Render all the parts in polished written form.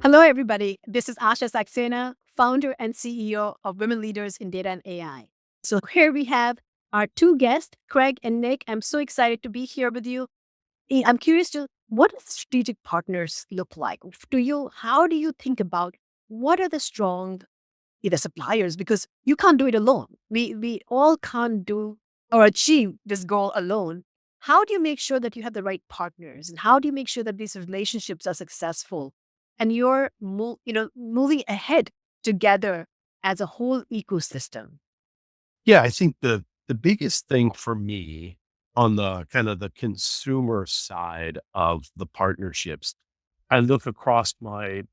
Hello, everybody. This is Asha Saxena, founder and CEO of Women Leaders in Data and AI. So here we have our two guests, Craig and Nick. I'm so excited to be here with you. I'm curious to what do strategic partners look like? How do you think about what are the strong either suppliers? Because you can't do it alone. We all can't do or achieve this goal alone. How do you make sure that you have the right partners, and how do you make sure that these relationships are successful, and you're moving ahead together as a whole ecosystem? Yeah, I think the biggest thing for me on the kind of the consumer side of the partnerships, I look across my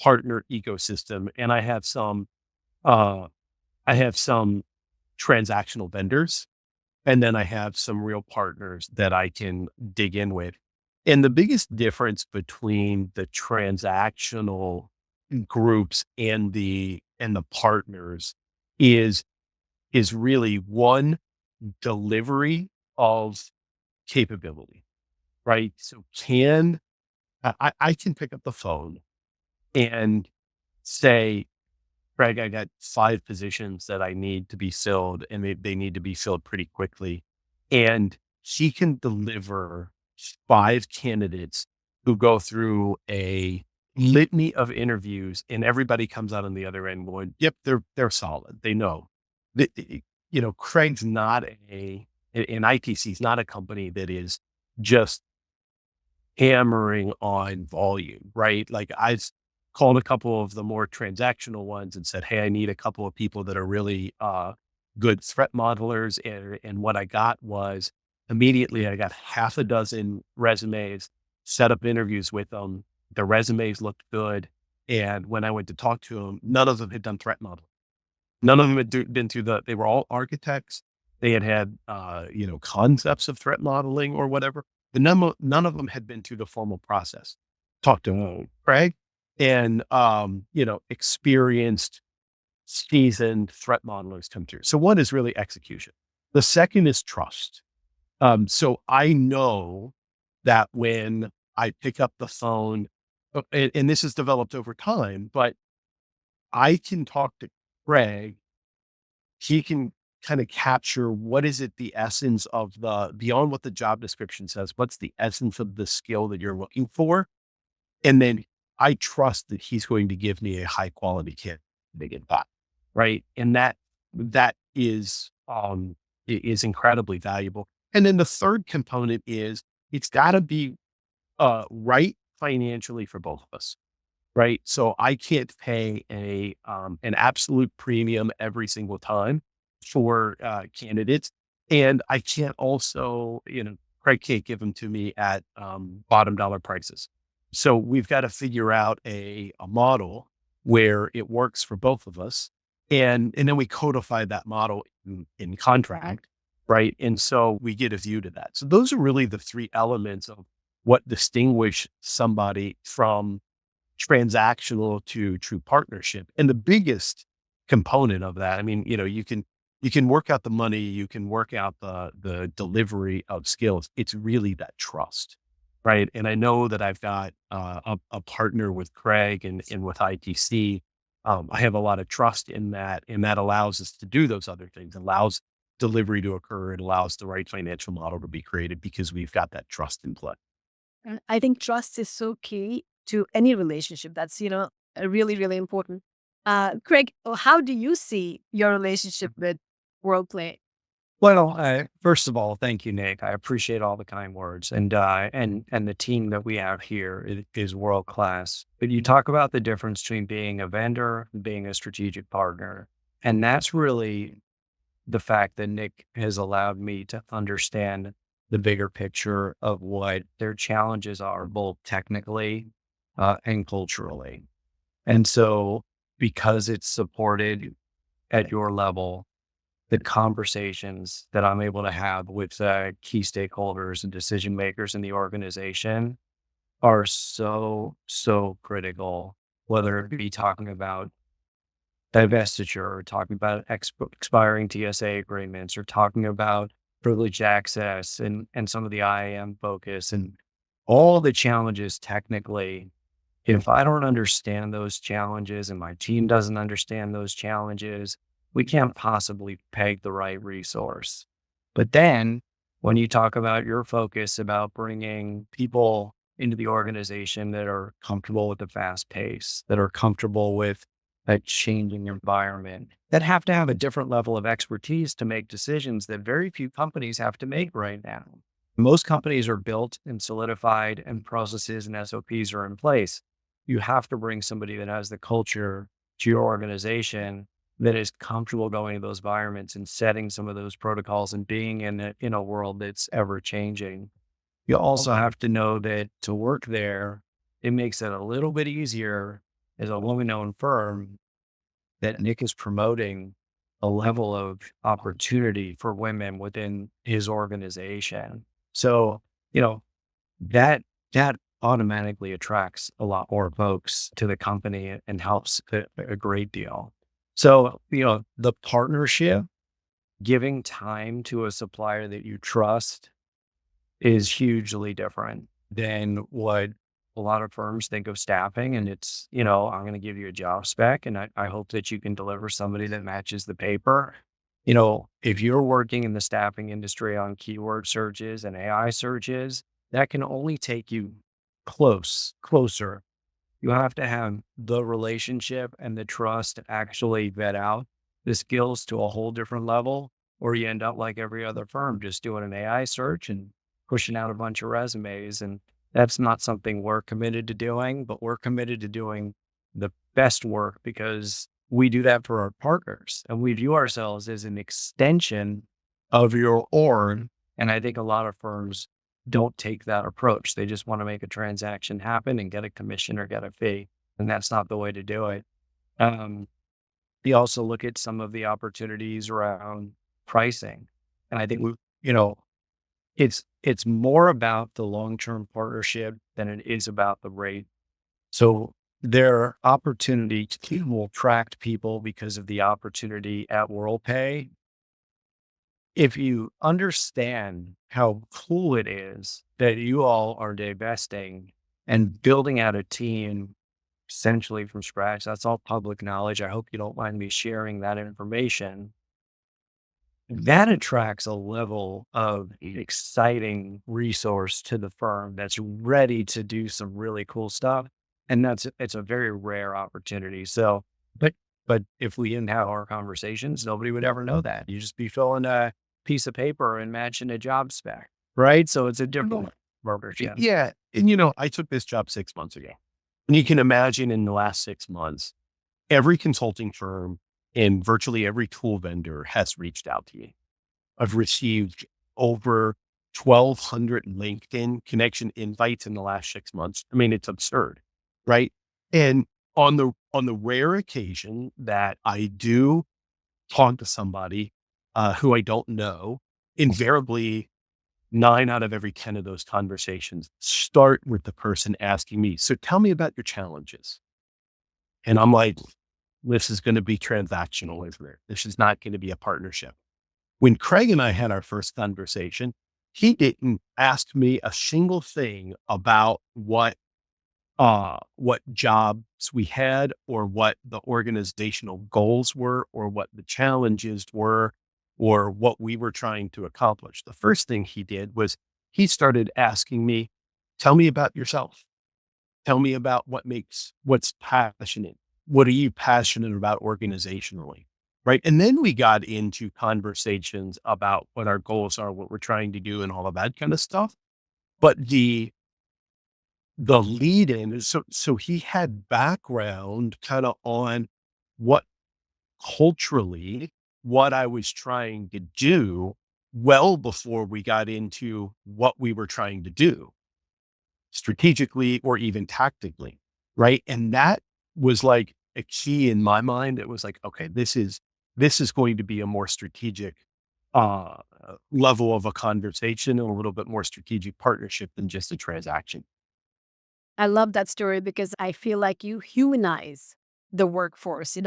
partner ecosystem and uh I have some transactional vendors, and then I have some real partners that I can dig in with. And the biggest difference between the transactional groups and the partners is really one delivery of capability, right? So I can pick up the phone and say, Greg, I got 5 positions that I need to be filled, and they need to be filled pretty quickly. And she can deliver 5 candidates who go through a litany of interviews, and everybody comes out on the other end going, yep, they're solid. They know. Craig's not an ITC is not a company that is just hammering on volume, right? Like I've called a couple of the more transactional ones and said, hey, I need a couple of people that are really good threat modelers. And what I got was immediately I got half a dozen resumes, set up interviews with them. The resumes looked good. And when I went to talk to them, none of them had done threat modeling. None of them had been through they were all architects. They had concepts of threat modeling or whatever, but none of them had been through the formal process. Talked to Craig and, experienced, seasoned threat modelers come through. So one is really execution. The second is trust. So I know that when I pick up the phone, and this has developed over time, but I can talk to Craig. He can kind of capture what is it the essence of the beyond what the job description says, what's the essence of the skill that you're looking for? And then I trust that he's going to give me a high quality kit to get that. Right. And that is incredibly valuable. And then the third component is it's gotta be right financially for both of us. Right. So I can't pay an absolute premium every single time for candidates. And I can't also, Craig can't give them to me at bottom dollar prices. So we've got to figure out a model where it works for both of us. And then we codify that model in contract. Right. And so we get a view to that. So those are really the 3 elements of what distinguish somebody from transactional to true partnership. And the biggest component of that, I mean, you can work out the money, you can work out the delivery of skills. It's really that trust, right? And I know that I've got a partner with Craig and with ITC. I have a lot of trust in that, and that allows us to do those other things. Allows delivery to occur. It allows the right financial model to be created because we've got that trust in play. I think trust is so key to any relationship. That's, really, really important. Craig, how do you see your relationship with WorldPlay? Well, first of all, thank you, Nick. I appreciate all the kind words, and the team that we have here is world class. But you talk about the difference between being a vendor and being a strategic partner, and that's really the fact that Nick has allowed me to understand the bigger picture of what their challenges are, both technically and culturally. And so, because it's supported at your level, the conversations that I'm able to have with key stakeholders and decision makers in the organization are so, so critical, whether it be talking about divestiture or talking about expiring TSA agreements or talking about privileged access and some of the IAM focus and all the challenges technically. If I don't understand those challenges and my team doesn't understand those challenges, we can't possibly peg the right resource. But then when you talk about your focus about bringing people into the organization that are comfortable with the fast pace, that are comfortable with a changing environment, that have to have a different level of expertise to make decisions that very few companies have to make right now. Most companies are built and solidified and processes and SOPs are in place. You have to bring somebody that has the culture to your organization that is comfortable going to those environments and setting some of those protocols and being in a world that's ever changing. You also have to know that to work there, it makes it a little bit easier as a woman-owned firm that Nick is promoting a level of opportunity for women within his organization. So, you know, that that automatically attracts a lot more folks to the company and helps a great deal. So, the partnership, giving time to a supplier that you trust is hugely different than what a lot of firms think of staffing. And it's, I'm going to give you a job spec and I hope that you can deliver somebody that matches the paper. If you're working in the staffing industry on keyword searches and AI searches, that can only take you closer. You have to have the relationship and the trust to actually vet out the skills to a whole different level, or you end up like every other firm, just doing an AI search and pushing out a bunch of resumes. And that's not something we're committed to doing, but we're committed to doing the best work because we do that for our partners and we view ourselves as an extension of your org. And I think a lot of firms don't take that approach. They just want to make a transaction happen and get a commission or get a fee. And that's not the way to do it. Um, we also look at some of the opportunities around pricing. And I think it's more about the long-term partnership than it is about the rate. So there are opportunities will attract people because of the opportunity at WorldPay. If you understand how cool it is that you all are divesting and building out a team essentially from scratch, that's all public knowledge. I hope you don't mind me sharing that information. That attracts a level of exciting resource to the firm that's ready to do some really cool stuff. And it's a very rare opportunity. So, but if we didn't have our conversations, nobody would ever know that. You just be filling a piece of paper and matching a job spec, right? So it's a different partnership. Yeah. And I took this job 6 months ago. And you can imagine in the last 6 months, every consulting firm and virtually every tool vendor has reached out to me. I've received over 1,200 LinkedIn connection invites in the last 6 months. I mean, it's absurd, right? And on the rare occasion that I do talk to somebody who I don't know, invariably 9 out of every 10 of those conversations start with the person asking me, "So tell me about your challenges." And I'm like, this is going to be transactional, isn't it? This is not going to be a partnership. When Craig and I had our first conversation, he didn't ask me a single thing about what jobs we had or what the organizational goals were or what the challenges were or what we were trying to accomplish. The first thing he did was he started asking me, "Tell me about yourself. Tell me about what's passionate. What are you passionate about organizationally?" Right. And then we got into conversations about what our goals are, what we're trying to do, and all of that kind of stuff. But the lead in is so he had background kind of on what culturally what I was trying to do well before we got into what we were trying to do strategically or even tactically, right? And that was like a key in my mind. It was like, okay, this is going to be a more strategic uh level of a conversation and a little bit more strategic partnership than just a transaction. I love that story because I feel like you humanize the workforce,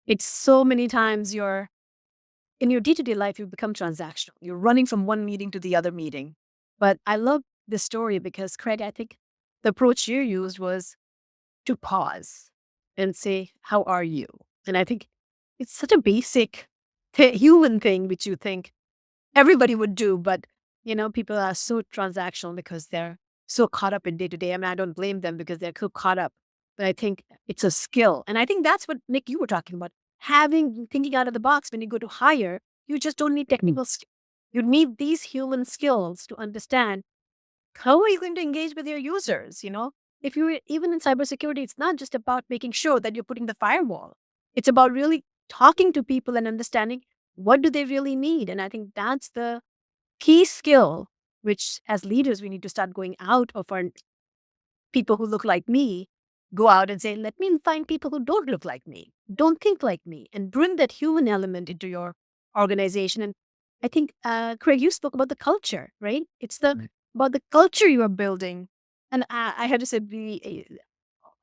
It's so many times in your day-to-day life, you become transactional. You're running from one meeting to the other meeting. But I love this story because Craig, I think the approach you used was to pause and say, how are you? And I think it's such a basic human thing, which you think everybody would do, but people are so transactional because they're so caught up in day to day. I mean, I don't blame them because they're so caught up, but I think it's a skill. And I think that's what, Nick, you were talking about. Thinking out of the box when you go to hire, you just don't need technical skills. You need these human skills to understand how are you going to engage with your users. If you're even in cybersecurity, it's not just about making sure that you're putting the firewall. It's about really talking to people and understanding what do they really need. And I think that's the key skill, which as leaders, we need to start going out of our people who look like me, go out and say, let me find people who don't look like me, don't think like me, and bring that human element into your organization. And I think, Craig, you spoke about the culture, right? It's about the culture you are building. And I had to say,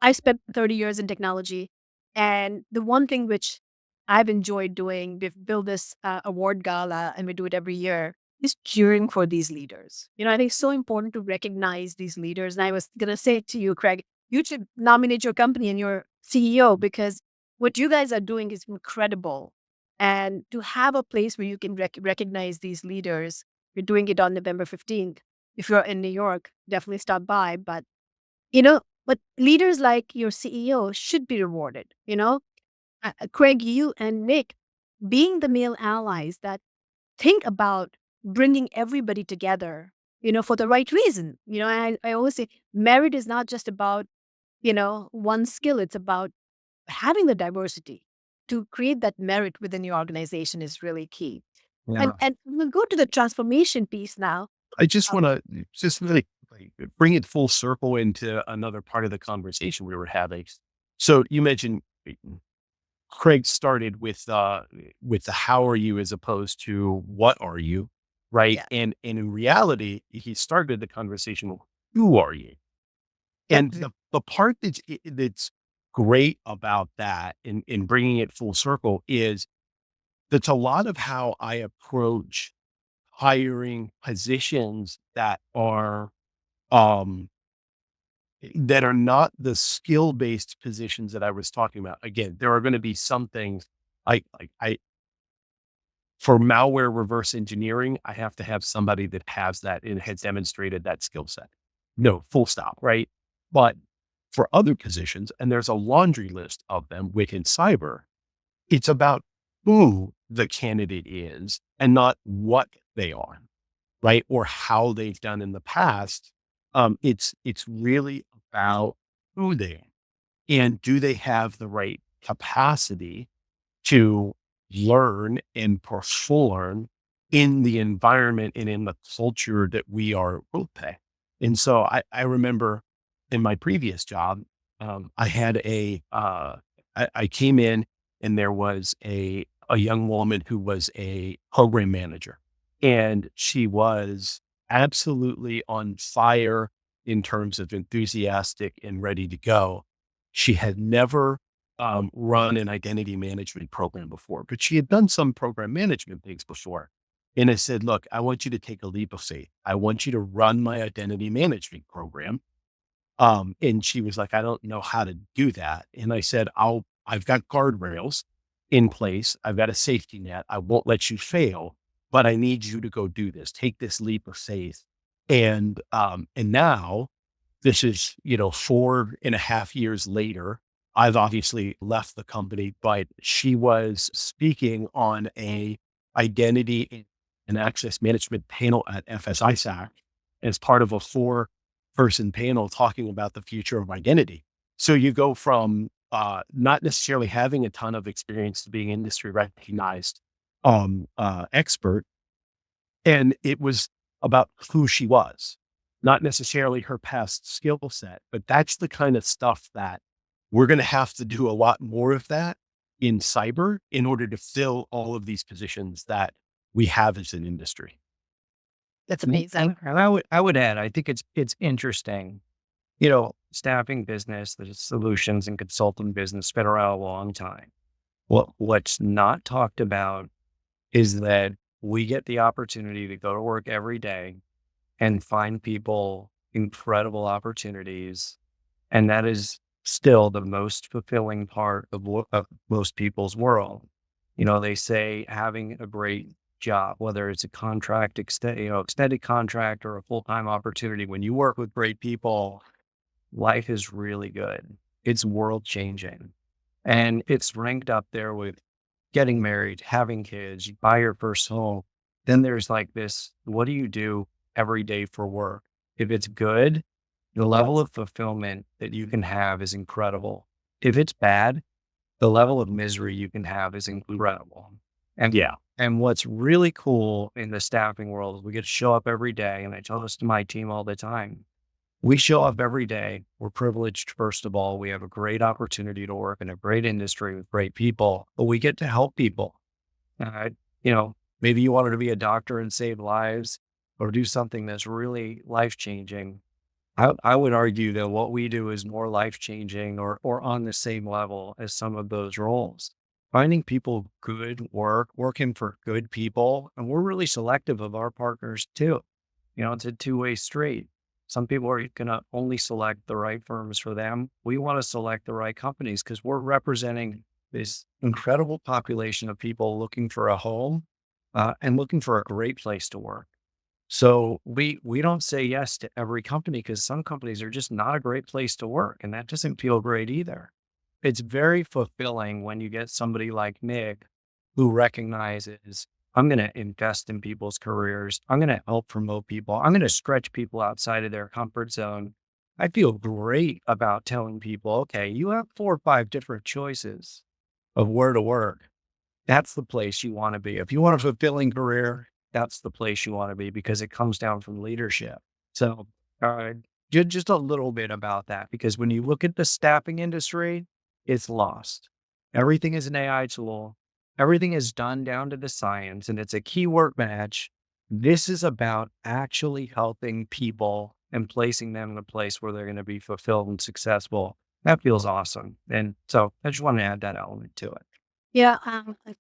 I spent 30 years in technology. And the one thing which I've enjoyed doing, we've built this award gala and we do it every year, is cheering for these leaders. I think it's so important to recognize these leaders. And I was going to say to you, Craig, you should nominate your company and your CEO because what you guys are doing is incredible. And to have a place where you can recognize these leaders, you're doing it on November 15th. If you're in New York, definitely stop by. But leaders like your CEO should be rewarded. Craig, you and Nick, being the male allies that think about bringing everybody together, for the right reason. I always say merit is not just about, one skill. It's about having the diversity to create that merit within your organization is really key. Yeah. And we'll go to the transformation piece now. I just want to just really bring it full circle into another part of the conversation we were having. So you mentioned Craig started with the how are you as opposed to what are you, right? Yeah. And in reality, he started the conversation with who are you? Yep. And the part that's great about that in bringing it full circle is that's a lot of how I approach hiring positions um that are not the skill-based positions that I was talking about. Again, there are going to be some things I for malware reverse engineering, I have to have somebody that has that and has demonstrated that skill set. No, full stop, right? But for other positions, and there's a laundry list of them within cyber, it's about who the candidate is and not what they are, right? Or how they've done in the past. It's really about who they are and do they have the right capacity to learn and perform in the environment and in the culture that we are WorldPay. And so I remember in my previous job, I had I came in and there was a young woman who was a program manager and she was absolutely on fire in terms of enthusiastic and ready to go. She had never run an identity management program before, but she had done some program management things before. And I said, look, I want you to take a leap of faith. I want you to run my identity management program. And she was like, I don't know how to do that. And I said, I've got guardrails in place. I've got a safety net. I won't let you fail, but I need you to go do this. Take this leap of faith. And now this is, 4.5 years later. I've obviously left the company, but she was speaking on a identity and access management panel at FSISAC as part of a 4-person panel talking about the future of identity. So you go from not necessarily having a ton of experience to being industry recognized expert, and it was about who she was, not necessarily her past skill set, but that's the kind of stuff that we're going to have to do a lot more of that in cyber in order to fill all of these positions that we have as an industry. That's amazing. And I would add, I think it's interesting, staffing business, the solutions and consulting business been around a long time. What's not talked about is that we get the opportunity to go to work every day and find people incredible opportunities. And that is still the most fulfilling part of most people's world. They say having a great job, whether it's a contract, extended contract or a full-time opportunity, when you work with great people, life is really good. It's world changing. And it's ranked up there with getting married, having kids, you buy your first home. Then there's like this, what do you do every day for work? If it's good, the level of fulfillment that you can have is incredible. If it's bad, the level of misery you can have is incredible. And Yeah. and what's really cool in the staffing world is we get to show up every day. And I tell this to my team all the time. We show up every day. We're privileged, first of all. We have a great opportunity to work in a great industry with great people, but we get to help people. Uh, Maybe you wanted to be a doctor and save lives or do something that's really life changing. I would argue that what we do is more life changing or on the same level as some of those roles. Finding people good work, working for good people, and we're really selective of our partners too. It's a two-way street. Some people are going to only select the right firms for them. We want to select the right companies because we're representing this incredible population of people looking for a home and looking for a great place to work. So we don't say yes to every company because some companies are just not a great place to work, and that doesn't feel great either. It's very fulfilling when you get somebody like Nick who recognizes, I'm going to invest in people's careers. I'm going to help promote people. I'm going to stretch people outside of their comfort zone. I feel great about telling people, okay, you have 4 or 5 different choices of where to work. That's the place you want to be. If you want a fulfilling career, that's the place you want to be because it comes down from leadership. So, uh, just a little bit about that, because when you look at the staffing industry, it's lost. Everything is an AI tool. Everything is done down to the science, and it's a keyword match. This is about actually helping people and placing them in a place where they're going to be fulfilled and successful. That feels awesome. And so I just want to add that element to it. Yeah,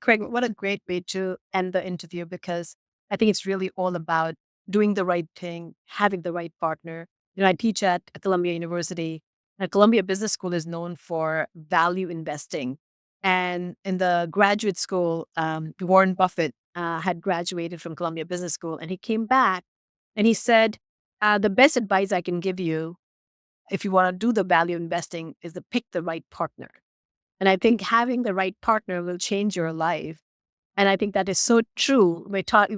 Craig, what a great way to end the interview because I think it's really all about doing the right thing, having the right partner. I teach at Columbia University, and Columbia Business School is known for value investing. And in the graduate school, Warren Buffett had graduated from Columbia Business School, and he came back and he said, "The best advice I can give you if you want to do the value investing is to pick the right partner." And I think having the right partner will change your life. And I think that is so true.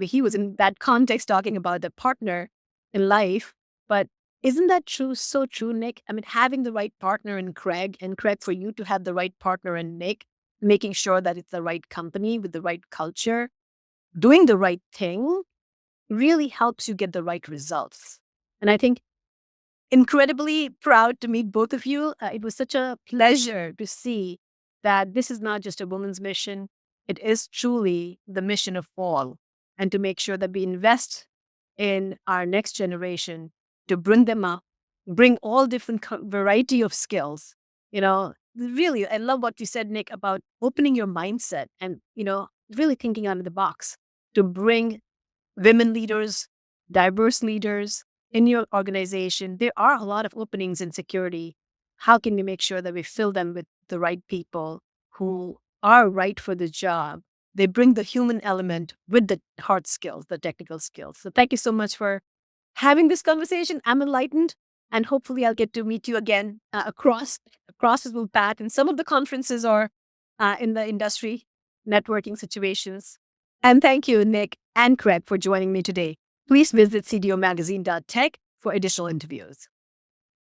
He was in that context talking about the partner in life. But isn't that true? So true, Nick. I mean, having the right partner in Craig, and Craig, for you to have the right partner in Nick, making sure that it's the right company with the right culture, doing the right thing really helps you get the right results. And I think incredibly proud to meet both of you. It was such a pleasure to see that this is not just a woman's mission, it is truly the mission of all, and to make sure that we invest in our next generation to bring them up, bring all different variety of skills. Really, I love what you said, Nick, about opening your mindset and, really thinking out of the box to bring women leaders, diverse leaders in your organization. There are a lot of openings in security. How can we make sure that we fill them with the right people who are right for the job? They bring the human element with the hard skills, the technical skills. So thank you so much for having this conversation. I'm enlightened, and hopefully I'll get to meet you again across this path in some of the conferences or in the industry networking situations. And thank you, Nick and Craig, for joining me today. Please visit cdomagazine.tech for additional interviews.